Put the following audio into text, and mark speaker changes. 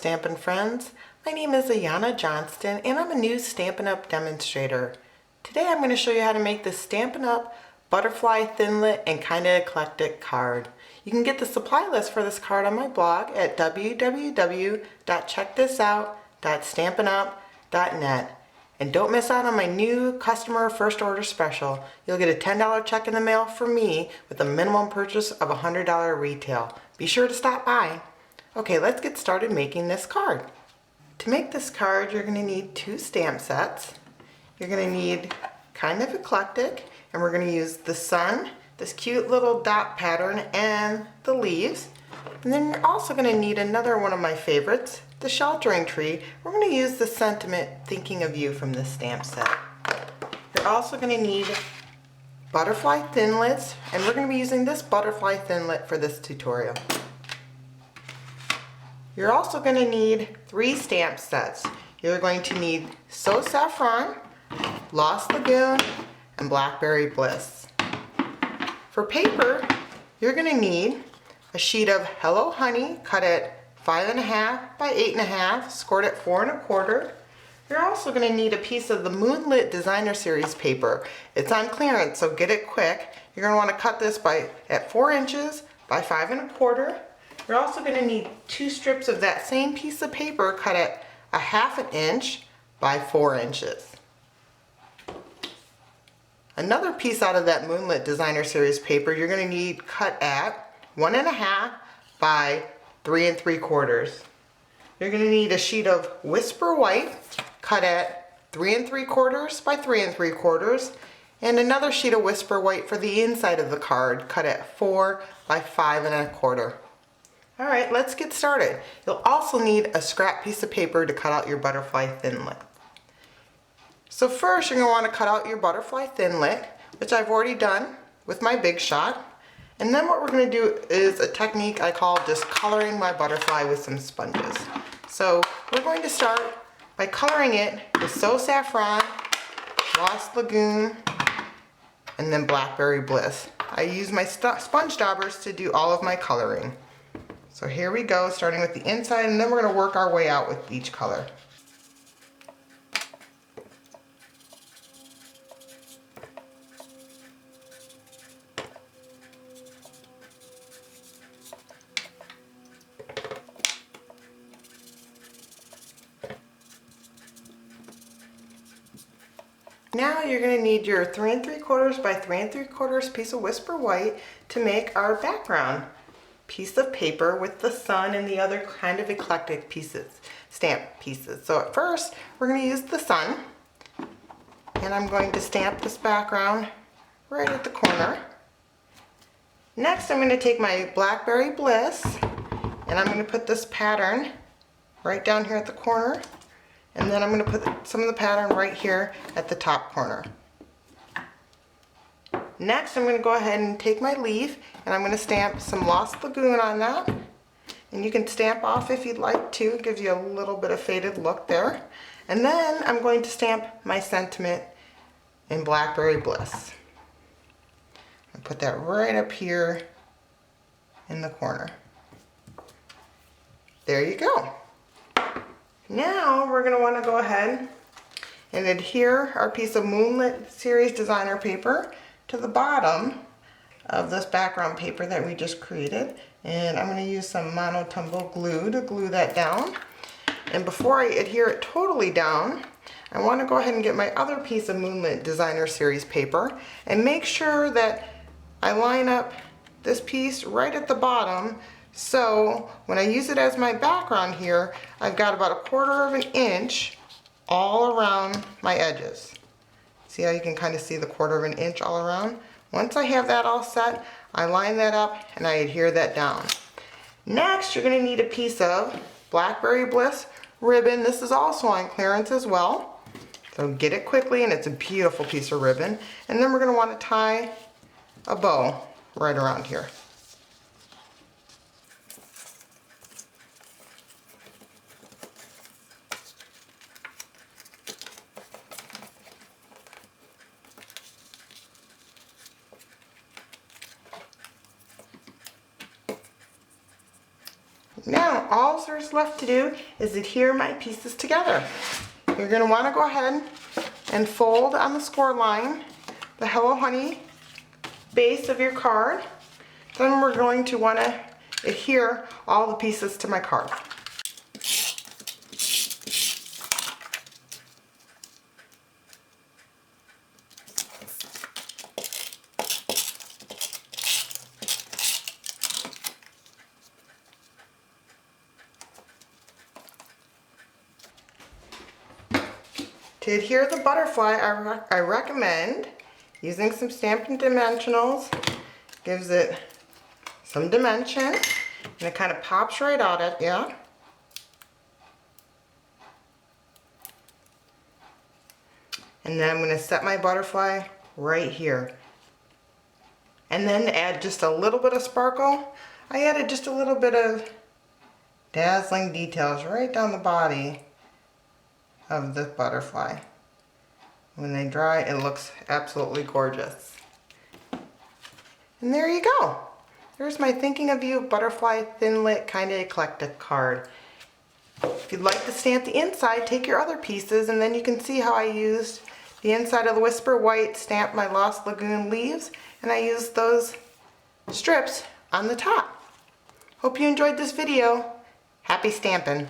Speaker 1: Stampin' friends. My name is Ayana Johnston and I'm a new Stampin' Up! Demonstrator. Today I'm going to show you how to make this Stampin' Up! Butterfly Thinlit and Kinda Eclectic card. You can get the supply list for this card on my blog at www.checkthisout.stampinup.net. And don't miss out on my new customer first order special. You'll get a $10 check in the mail from me with a minimum purchase of $100 retail. Be sure to stop by. Okay, let's get started making this card. To make this card, you're going to need 2 stamp sets. You're going to need Kind of Eclectic, and we're going to use the sun, this cute little dot pattern, and the leaves. And then you're also going to need another one of my favorites, the sheltering tree. We're going to use the sentiment Thinking of You from this stamp set. You're also going to need butterfly thinlits, and we're going to be using this butterfly thinlit for this tutorial. You're also going to need 3 stamp sets. You're going to need So Saffron, Lost Lagoon, and Blackberry Bliss. For paper, you're going to need a sheet of Hello Honey cut at 5.5 by 8.5, scored at 4 1/4. You're also going to need a piece of the Moonlight Designer series paper. It's on clearance, so get it quick. You're going to want to cut this at 4 inches by 5 1/4. You're also going to need 2 strips of that same piece of paper cut at 1/2 inch by 4 inches. Another piece out of that Moonlit Designer series paper you're going to need cut at 1.5 by 3 3/4. You're going to need a sheet of Whisper White cut at 3 3/4 by 3 3/4, and another sheet of Whisper White for the inside of the card cut at 4 by 5 1/4. Alright, let's get started. You'll also need a scrap piece of paper to cut out your butterfly thinlit. So first you're going to want to cut out your butterfly thinlit, which I've already done with my Big Shot. And then what we're going to do is a technique I call just coloring my butterfly with some sponges. So we're going to start by coloring it with So Saffron, Lost Lagoon, and then Blackberry Bliss. I use my sponge daubers to do all of my coloring. So here we go, starting with the inside, and then we're going to work our way out with each color. Now you're going to need your 3 3/4 by 3 3/4 piece of Whisper White to make our background piece of paper with the sun and the other Kind of Eclectic pieces, stamp pieces. So at first we're going to use the sun, and I'm going to stamp this background right at the corner. Next I'm going to take my Blackberry Bliss and I'm going to put this pattern right down here at the corner. And then I'm going to put some of the pattern right here at the top corner. Next, I'm going to go ahead and take my leaf and I'm going to stamp some Lost Lagoon on that. And you can stamp off if you'd like to. It gives you a little bit of faded look there. And then I'm going to stamp my sentiment in Blackberry Bliss. And put that right up here in the corner. There you go. Now we're going to want to go ahead and adhere our piece of Moonlit Series Designer paper to the bottom of this background paper that we just created. And I'm going to use some mono-tumble glue to glue that down. And before I adhere it totally down, I want to go ahead and get my other piece of Moonlit Designer Series paper and make sure that I line up this piece right at the bottom. So when I use it as my background here, I've got about 1/4 inch all around my edges. See how you can kind of see the 1/4 inch all around? Once I have that all set, I line that up and I adhere that down. Next, you're going to need a piece of Blackberry Bliss ribbon. This is also on clearance as well. So get it quickly, and it's a beautiful piece of ribbon. And then we're going to want to tie a bow right around here. Now, all there's left to do is adhere my pieces together. You're going to want to go ahead and fold on the score line the Hello Honey base of your card. Then we're going to want to adhere all the pieces to my card. To adhere the butterfly, I recommend using some Stampin' Dimensionals. Gives it some dimension, and it kind of pops right out at you. And then I'm going to set my butterfly right here. And then add just a little bit of sparkle. I added just a little bit of dazzling details right down the body of the butterfly. When they dry, it looks absolutely gorgeous. And there you go. There's my Thinking of You Butterfly Thinlit kind of eclectic card. If you'd like to stamp the inside, take your other pieces, and then you can see how I used the inside of the Whisper White, stamped my Lost Lagoon leaves, and I used those strips on the top. Hope you enjoyed this video. Happy stamping!